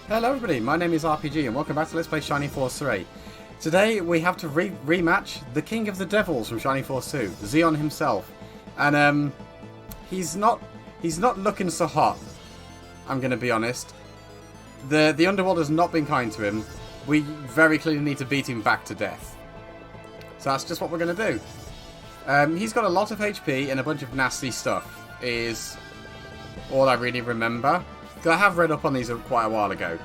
Hello everybody, my name is RPG and welcome back to Let's Play Shining Force 3. Today we have to rematch the King of the Devils from Shining Force 2, Zeon himself. And he's not looking so hot, I'm going to be honest. The underworld has not been kind to him. We very clearly need to beat him back to death. So that's just what we're going to do. He's got a lot of HP and a bunch of nasty stuff, is all I really remember. Because I have read up on these quite a while ago.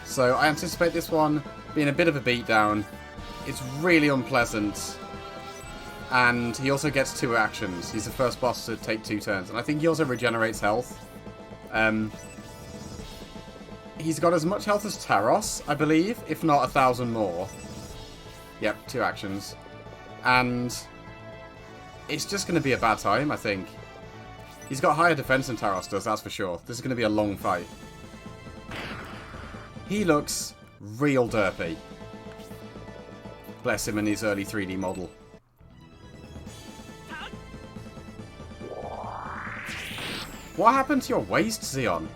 So I anticipate this one being a bit of a beatdown. It's really unpleasant. And he also gets 2 actions. He's the first boss to take 2 turns. And I think he also regenerates health. He's got as much health as Taros, I believe. If not 1,000 more. Yep, 2 actions. And it's just going to be a bad time, I think. He's got higher defense than Taros does, that's for sure. This is going to be a long fight. He looks real derpy. Bless him in his early 3D model. What happened to your waist, Zeon?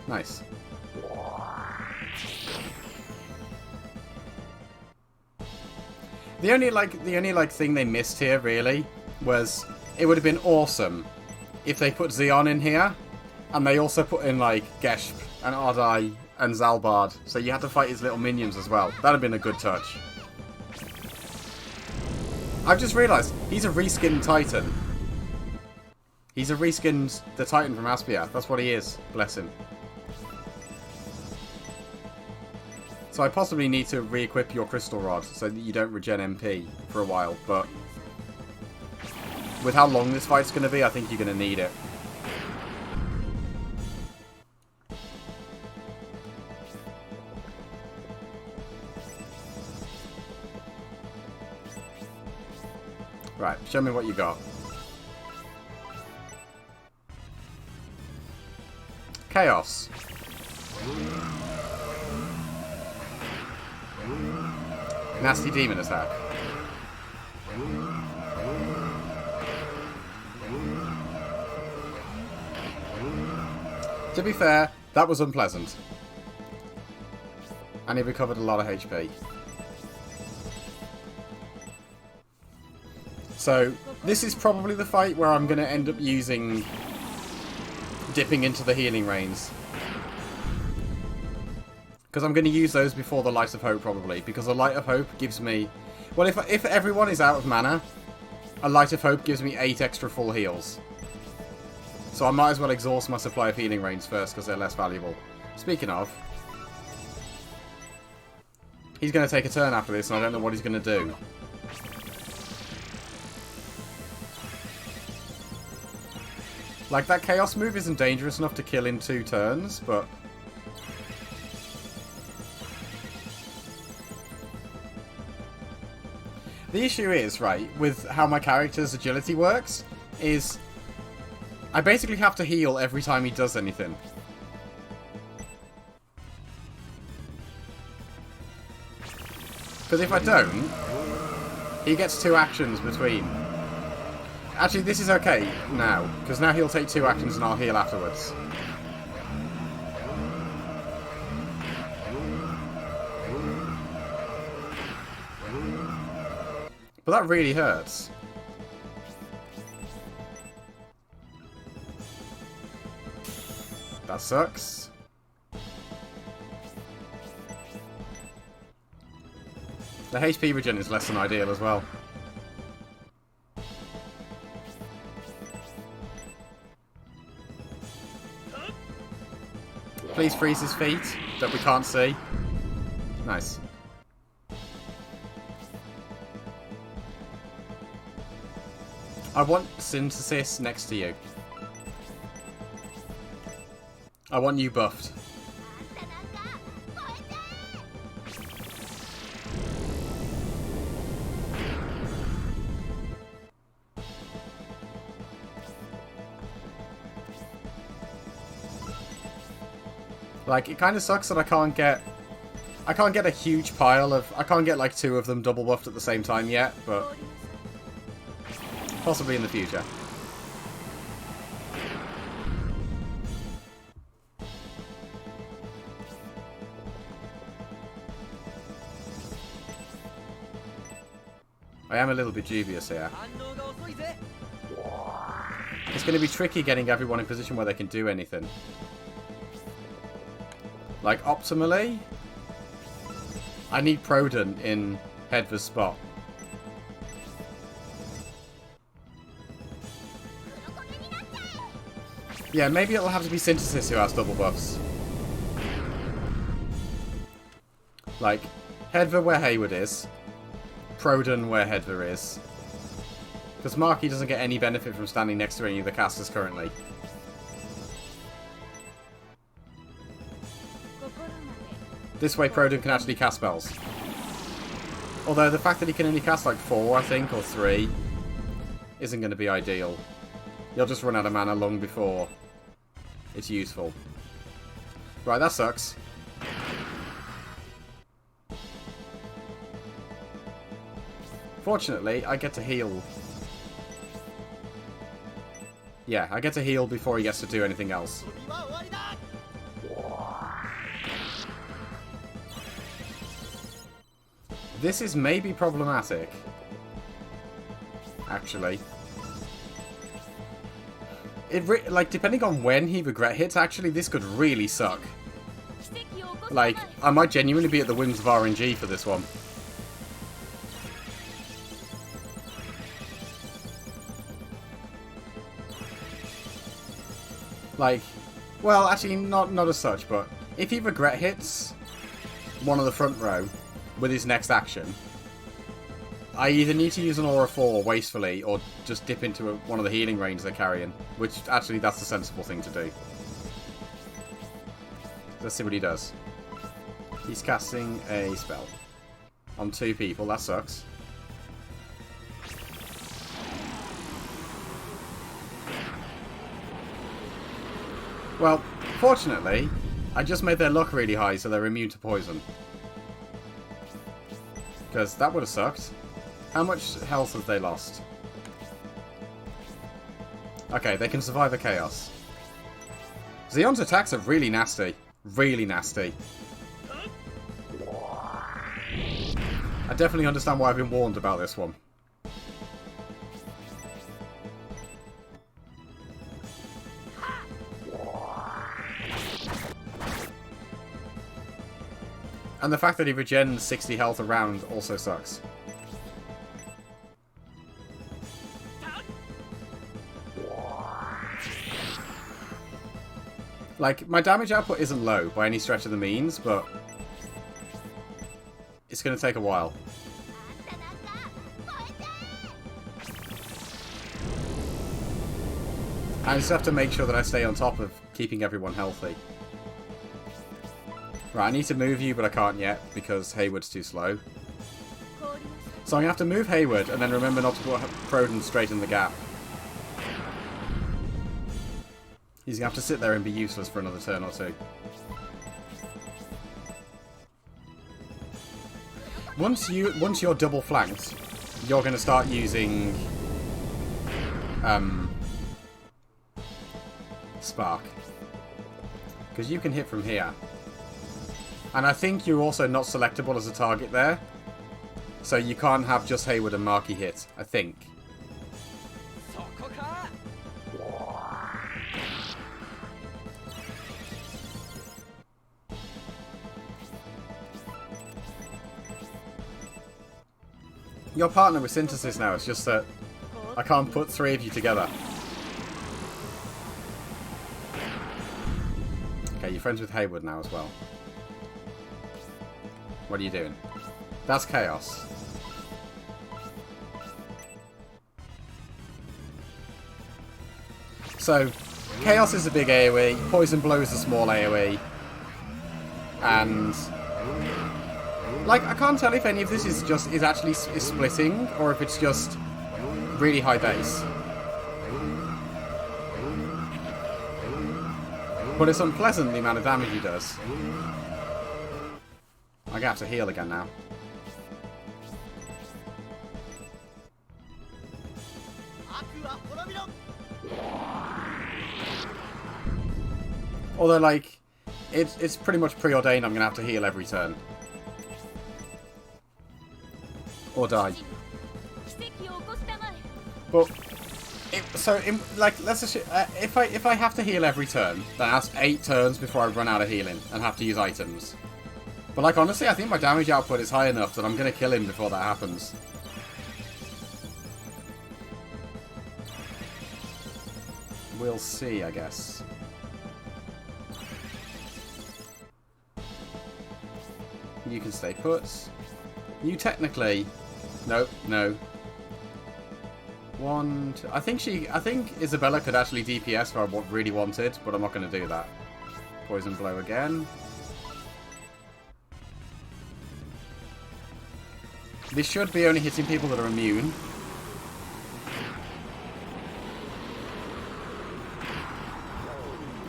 Nice. The only thing they missed here really was it would have been awesome if they put Zeon in here and they also put in like Geshp and Ardai and Zalbard, so you had to fight his little minions as well. That'd have been a good touch. I've just realised he's a reskinned Titan. He's a reskinned the Titan from Aspia. That's what he is. Bless him. So I possibly need to re-equip your Crystal Rod so that you don't regen MP for a while, but with how long this fight's going to be, I think you're going to need it. Right, show me what you got. Chaos. Nasty demon attack. To be fair, that was unpleasant. And he recovered a lot of HP. So, this is probably the fight where I'm going to end up dipping into the healing rains. Because I'm going to use those before the Light of Hope, probably. Because the Light of Hope gives me... Well, if everyone is out of mana, a Light of Hope gives me 8 extra full heals. So I might as well exhaust my supply of healing rains first, because they're less valuable. Speaking of... He's going to take a turn after this, and I don't know what he's going to do. Like, that Chaos move isn't dangerous enough to kill in 2 turns, but... The issue is, right, with how my character's agility works, is I basically have to heal every time he does anything. Because if I don't, he gets 2 actions between. Actually, this is okay now, because now he'll take 2 actions and I'll heal afterwards. But that really hurts. That sucks. The HP regen is less than ideal as well. Please freeze his feet that we can't see. Nice. I want Synthesis next to you. I want you buffed. Like, it kind of sucks that I can't get a huge pile of... I can't get like 2 of them double buffed at the same time yet, but... Possibly in the future. I am a little bit dubious here. It's going to be tricky getting everyone in position where they can do anything. Like, optimally, I need Proden in Hedva's spot. Yeah, maybe it'll have to be Synthesis who has double buffs. Like, Hedva where Hayward is. Proden where Hedva is. Because Marky doesn't get any benefit from standing next to any of the casters currently. This way Proden can actually cast spells. Although the fact that he can only cast like 4, I think, or 3, isn't going to be ideal. You'll just run out of mana long before it's useful. Right, that sucks. Fortunately, I get to heal. Yeah, I get to heal before he gets to do anything else. This is maybe problematic. Actually. Like, depending on when he regret hits, actually, this could really suck. Like, I might genuinely be at the whims of RNG for this one. Like, well, actually, not as such, but if he regret hits one of the front row with his next action, I either need to use an Aura 4 wastefully or just dip into one of the healing ranges they're carrying, which actually that's the sensible thing to do. Let's see what he does. He's casting a spell on 2 people. That sucks. Well, fortunately, I just made their luck really high so they're immune to poison. Because that would have sucked. How much health have they lost? Okay, they can survive a chaos. Zeon's attacks are really nasty. Really nasty. I definitely understand why I've been warned about this one. And the fact that he regens 60 health a round also sucks. Like, my damage output isn't low by any stretch of the means, but it's going to take a while. I just have to make sure that I stay on top of keeping everyone healthy. Right, I need to move you, but I can't yet because Hayward's too slow. So I'm going to have to move Hayward and then remember not to put Proden straight in the gap. He's going to have to sit there and be useless for another turn or 2. Once you're double flanked, you're going to start using Spark. Because you can hit from here. And I think you're also not selectable as a target there. So you can't have just Hayward and Marky hit, I think. Your partner with Synthesis now, it's just that I can't put 3 of you together. Okay, you're friends with Hayward now as well. What are you doing? That's Chaos. So, Chaos is a big AoE, Poison Blow is a small AoE, and like, I can't tell if any of this is actually splitting, or if it's just really high base. But it's unpleasant the amount of damage he does. I'm gonna have to heal again now. Although, like, it's pretty much preordained I'm going to have to heal every turn. Or die. But, let's assume, if I have to heal every turn, then that's 8 turns before I run out of healing and have to use items. But, like, honestly, I think my damage output is high enough that I'm going to kill him before that happens. We'll see, I guess. You can stay put. You technically... Nope, no. One, two, I think Isabella could actually DPS if I really wanted, but I'm not going to do that. Poison blow again. This should be only hitting people that are immune.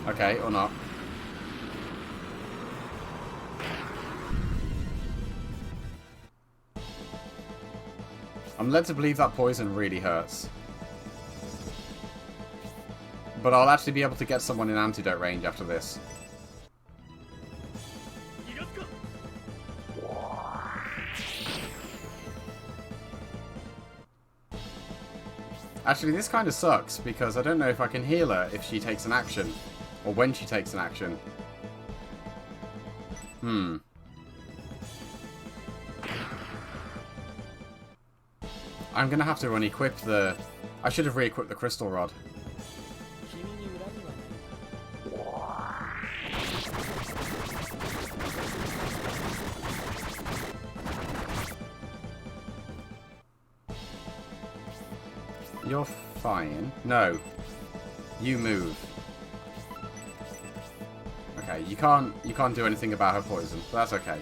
Okay, or not. I'm led to believe that poison really hurts. But I'll actually be able to get someone in antidote range after this. Actually, this kind of sucks, because I don't know if I can heal her if she takes an action. Or when she takes an action. I'm going to have to unequip the... I should have re-equipped the crystal rod. You're fine. No. You move. Okay, you can't do anything about her poison, but that's okay.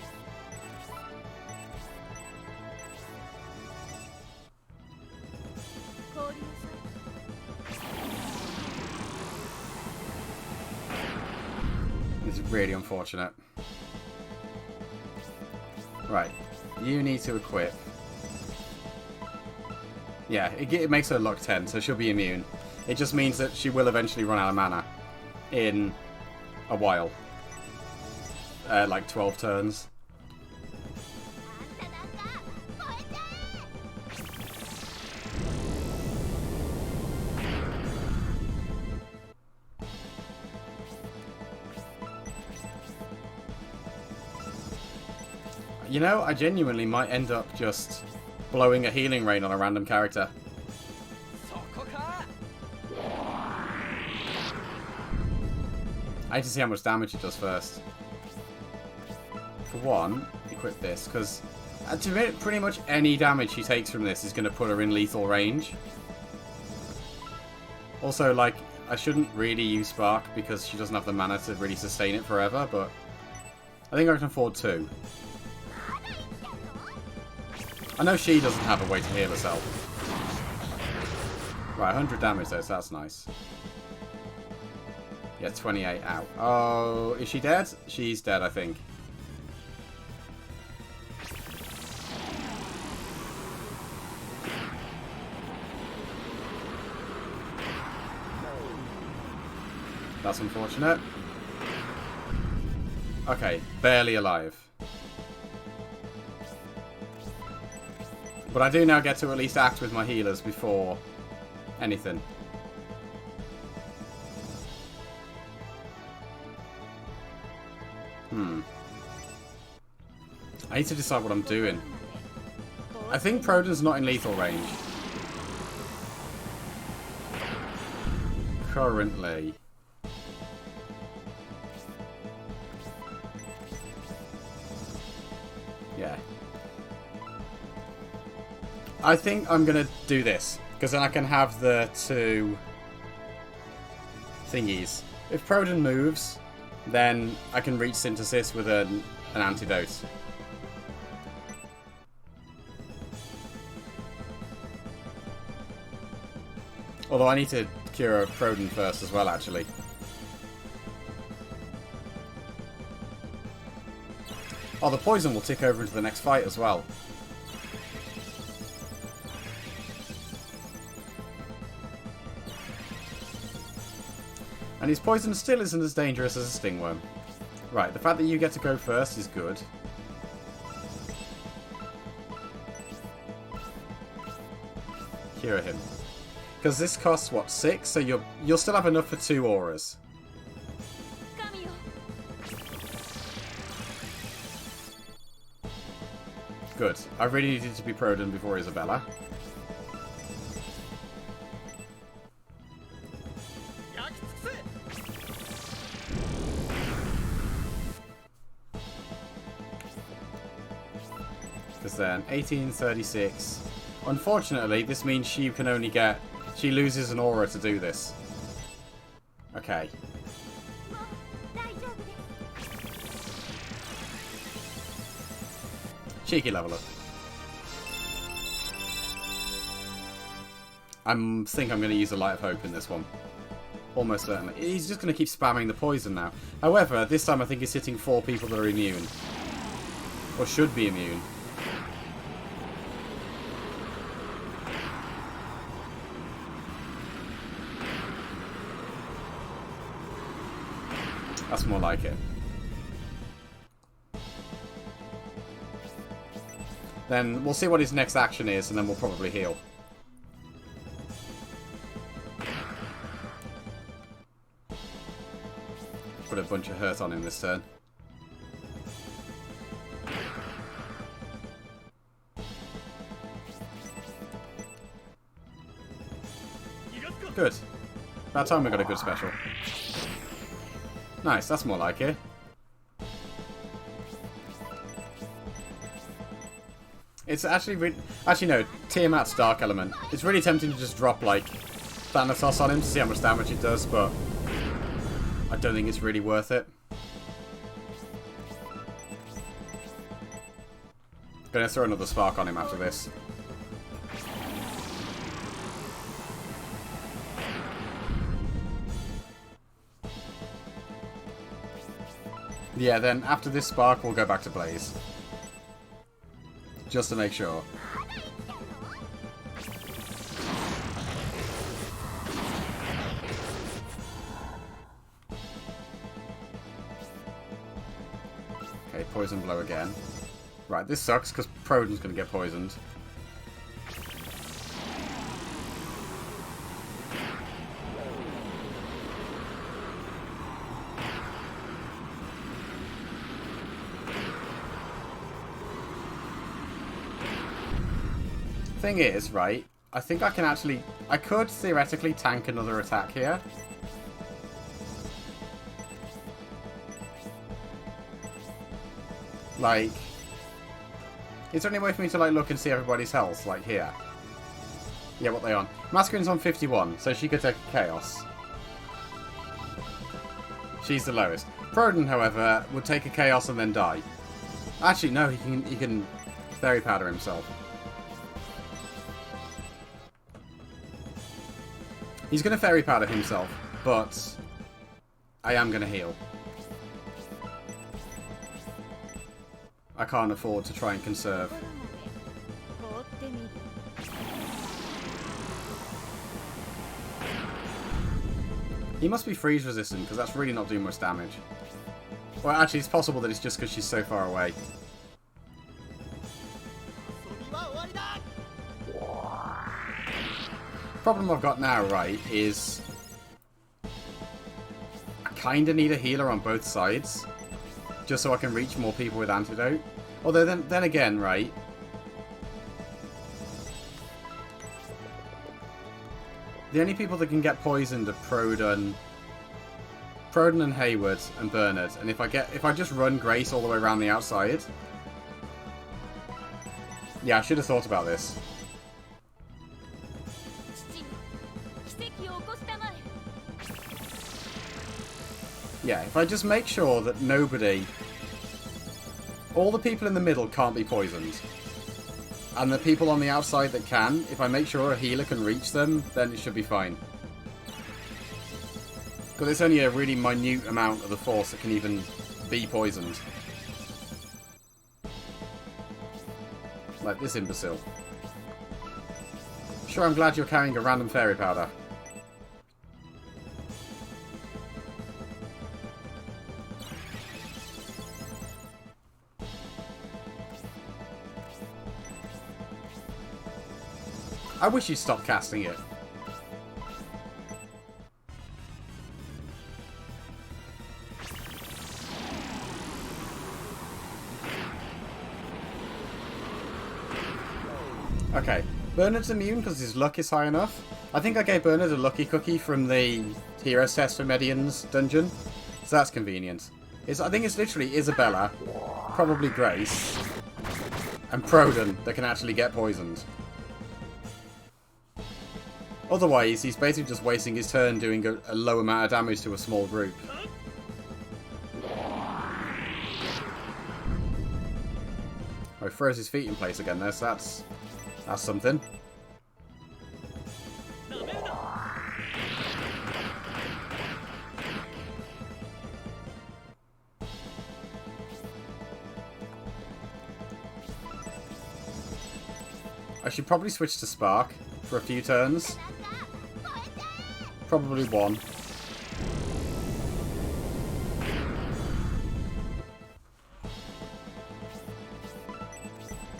It's really unfortunate. Right. You need to equip. Yeah, it makes her luck 10, so she'll be immune. It just means that she will eventually run out of mana in a while. Like 12 turns. You know, I genuinely might end up just blowing a healing rain on a random character. I need to see how much damage it does first. For one, equip this, because pretty much any damage she takes from this is going to put her in lethal range. Also, like, I shouldn't really use Spark because she doesn't have the mana to really sustain it forever, but I think I can afford 2. I know she doesn't have a way to heal herself. Right, 100 damage though, so that's nice. Yeah, 28 out. Oh, is she dead? She's dead, I think. That's unfortunate. Okay, barely alive. But I do now get to at least act with my healers before anything. I need to decide what I'm doing. I think Proden's not in lethal range. Currently. Yeah. I think I'm going to do this, because then I can have the 2 thingies. If Proden moves, then I can reach Synthesis with an antidote. Although I need to cure Proden first as well, actually. Oh, the poison will tick over into the next fight as well. And his poison still isn't as dangerous as a stingworm. Right, the fact that you get to go first is good. Cure him. Because this costs, what, 6? So you'll still have enough for 2 auras. Good. I really needed to be Proden before Isabella. Because then, 1836. Unfortunately, this means she can only get... She loses an aura to do this. Okay. Cheeky level up. I think I'm going to use a Light of Hope in this one. Almost certainly. He's just going to keep spamming the poison now. However, this time I think he's hitting 4 people that are immune. Or should be immune. That's more like it. Then we'll see what his next action is, and then we'll probably heal. Put a bunch of hurt on him this turn. Good. About time we got a good special. Nice, that's more like it. It's actually no, Tiamat's Dark Element. It's really tempting to just drop, like, Thanatos on him to see how much damage it does, but I don't think it's really worth it. Gonna throw another spark on him after this. Yeah, then after this spark, we'll go back to Blaze. Just to make sure. Okay, poison blow again. Right, this sucks because Proden's going to get poisoned. Thing is, right, I think I can actually... I could theoretically tank another attack here. Like... Is there any way for me to, like, look and see everybody's health? Like, here. Yeah, what they on? Masculine's on 51, so she could take a Chaos. She's the lowest. Proden, however, would take a Chaos and then die. Actually, no, he can Fairy Powder himself. He's going to Fairy Powder himself, but I am going to heal. I can't afford to try and conserve. He must be freeze resistant, because that's really not doing much damage. Well, actually, it's possible that it's just because she's so far away. Problem I've got now, right, is I kind of need a healer on both sides, just so I can reach more people with Antidote. Although then again, right, the only people that can get poisoned are Proden and Hayward and Bernard. And if I just run Grace all the way around the outside, yeah, I should have thought about this. Yeah, if I just make sure that all the people in the middle can't be poisoned, and the people on the outside that can, if I make sure a healer can reach them, then it should be fine. Because it's only a really minute amount of the force that can even be poisoned. Like this imbecile. Sure, I'm glad you're carrying a random Fairy Powder. I wish you'd stop casting it. Okay, Bernard's immune because his luck is high enough. I think I gave Bernard a lucky cookie from the Heroes Test for Median's dungeon, so that's convenient. I think it's literally Isabella, probably Grace, and Proden that can actually get poisoned. Otherwise, he's basically just wasting his turn doing a low amount of damage to a small group. Oh, he throws his feet in place again there, so that's something. I should probably switch to Spark for a few turns. Probably one.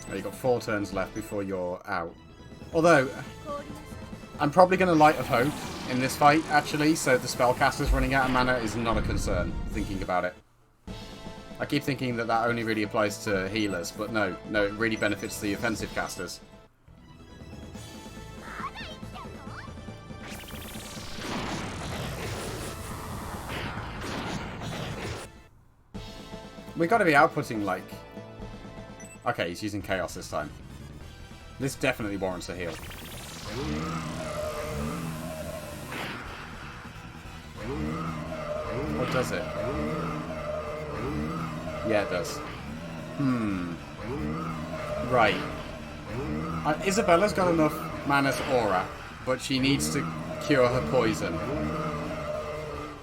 Oh, you've got 4 turns left before you're out. Although, I'm probably going to Light of Hope in this fight, actually, so the spellcasters running out of mana is not a concern, thinking about it. I keep thinking that only really applies to healers, but no, it really benefits the offensive casters. We got to be outputting, like... Okay, he's using Chaos this time. This definitely warrants a heal. What does it? Yeah, it does. Right. Isabella's got enough mana to aura, but she needs to cure her poison.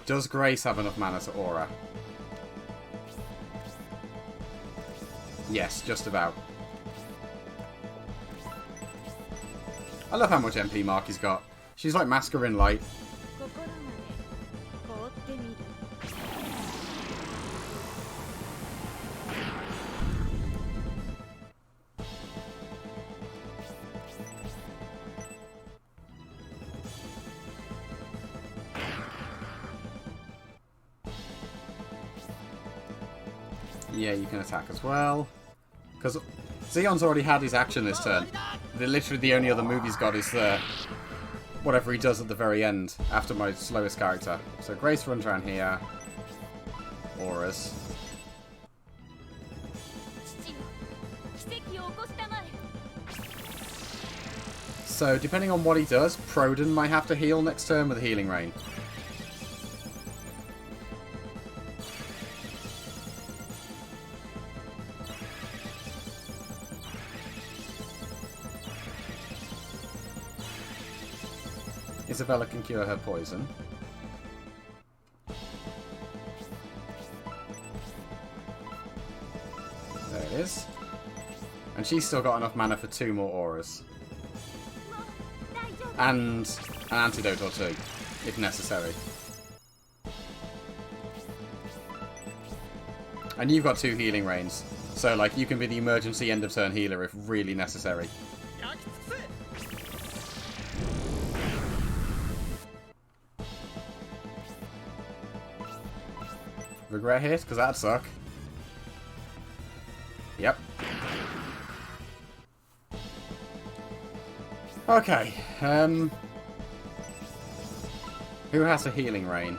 Does Grace have enough mana to aura? Yes, just about. I love how much MP Mark he's got. She's like Masquerin Light. Yeah, you can attack as well. Because Zeon's already had his action this turn. Literally the only other move he's got is whatever he does at the very end, after my slowest character. So Grace runs around here. Auras. So depending on what he does, Proden might have to heal next turn with Healing Rain. Isabella can cure her poison. There it is. And she's still got enough mana for 2 more auras. And an antidote or 2, if necessary. And you've got 2 healing rains. So, like, you can be the emergency end-of-turn healer if really necessary. Regret hit? Because that'd suck. Yep. Okay. Who has a Healing Rain?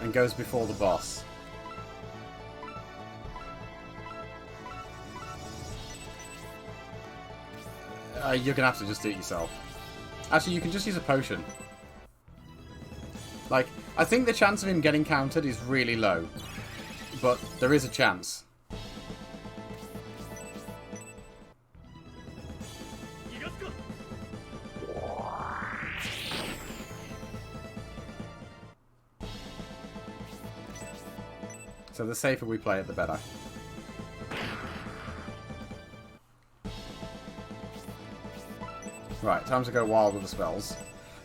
And goes before the boss? You're gonna have to just do it yourself. Actually, you can just use a potion. Like, I think the chance of him getting countered is really low. But there is a chance. So the safer we play it, the better. Right, time to go wild with the spells.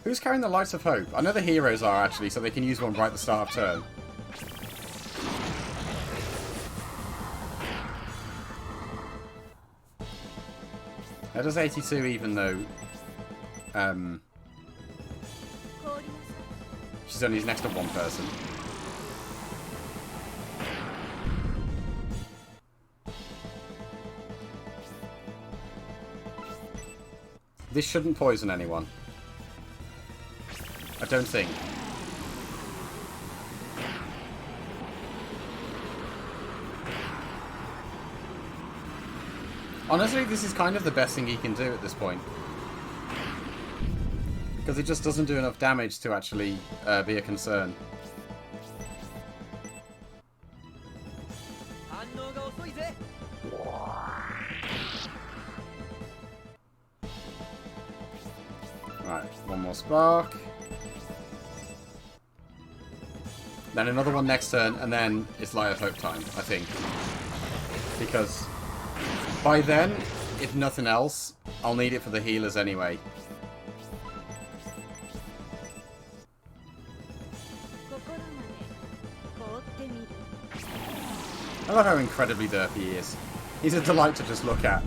Who's carrying the Lights of Hope? I know the heroes are, actually, so they can use one right at the start of turn. That does 82 even though she's only next to one person. This shouldn't poison anyone. I don't think. Honestly, this is kind of the best thing he can do at this point. Because it just doesn't do enough damage to actually be a concern. Right, one more spark. Then another one next turn, and then it's Light of Hope time, I think. Because by then, if nothing else, I'll need it for the healers anyway. I love how incredibly derpy he is. He's a delight to just look at.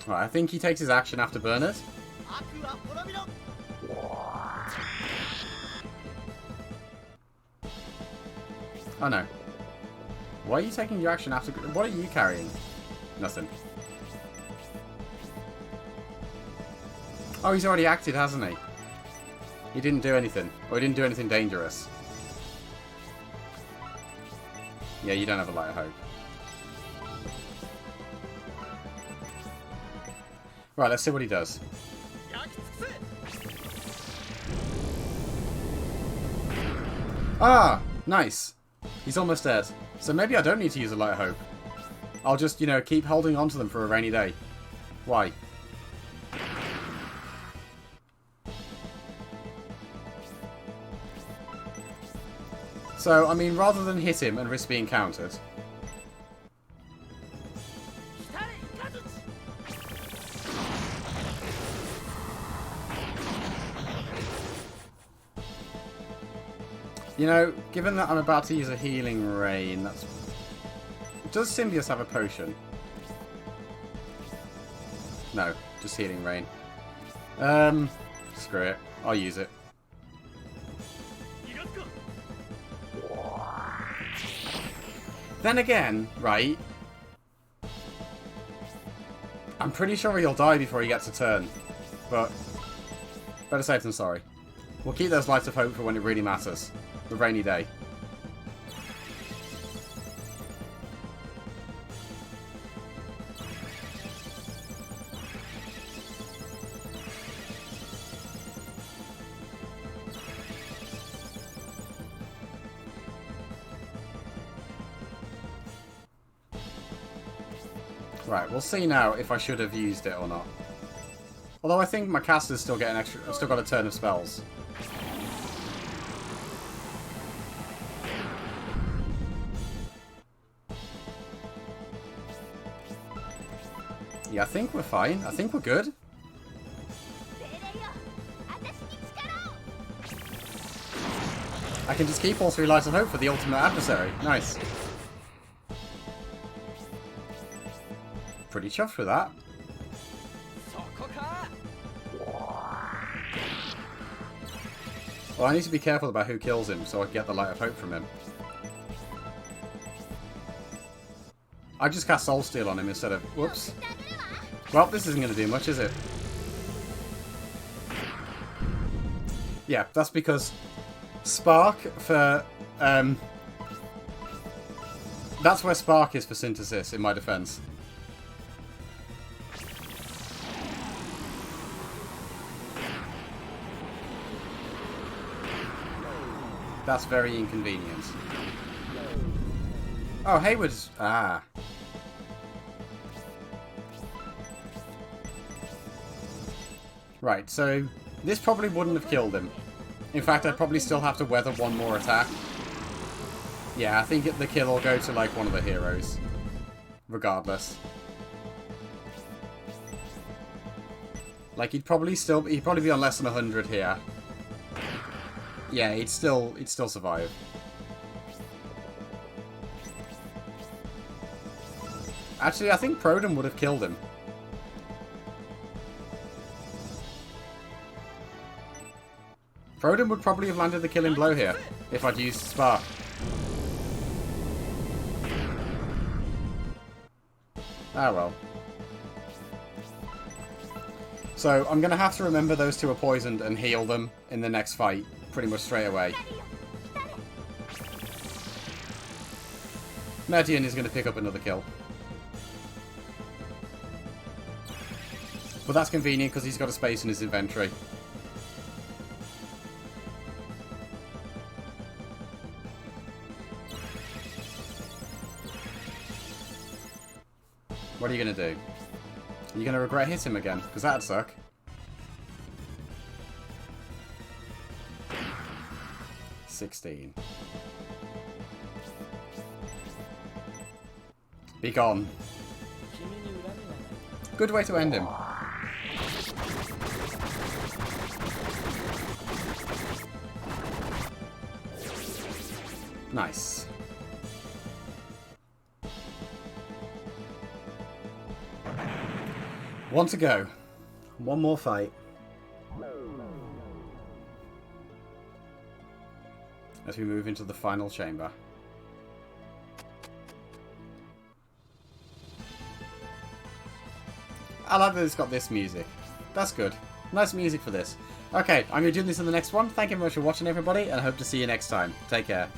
Right, I think he takes his action after Bernard. Oh no. Why are you taking your action after... What are you carrying? Nothing. Oh, he's already acted, hasn't he? He didn't do anything. Or he didn't do anything dangerous. Yeah, you don't have a Light of Hope. Right, let's see what he does. Ah! Nice! He's almost dead. So maybe I don't need to use a Light of Hope. I'll just, you know, keep holding on to them for a rainy day. Why? So, I mean, rather than hit him and risk being countered... You know, given that I'm about to use a Healing Rain, that's... Does Symbios have a potion? No, just Healing Rain. Screw it. I'll use it. Then again, right... I'm pretty sure he'll die before he gets a turn. But... better safe than sorry. We'll keep those Lights of Hope for when it really matters. The rainy day. Right, we'll see now if I should have used it or not. Although I think my casters still get an extra, still got a turn of spells. Yeah, I think we're fine. I think we're good. I can just keep all 3 Lights of Hope for the ultimate adversary. Nice. Pretty chuffed with that. Well, I need to be careful about who kills him so I can get the Light of Hope from him. I just cast Soul Steal on him instead of... Whoops. Well, this isn't going to do much, is it? Yeah, that's because Spark for... that's where Spark is for Synthesis, in my defense. That's very inconvenient. Oh, Hayward's... Ah. Right, so this probably wouldn't have killed him. In fact, I'd probably still have to weather one more attack. Yeah, I think the kill will go to, like, one of the heroes. Regardless. Like, he'd probably be on less than 100 here. Yeah, he'd still survive. Actually, I think Proden would have killed him. Proden would probably have landed the killing blow here, if I'd used Spark. Ah well. So, I'm going to have to remember those two are poisoned and heal them in the next fight, pretty much straight away. Median is going to pick up another kill. But that's convenient because he's got a space in his inventory. What are you going to do? Are you going to regret hitting him again? Because that'd suck. $16. Be gone. Good way to end him. Nice. One to go. One more fight. As we move into the final chamber. I like that it's got this music. That's good. Nice music for this. Okay, I'm going to do this in the next one. Thank you very much for watching, everybody, and I hope to see you next time. Take care.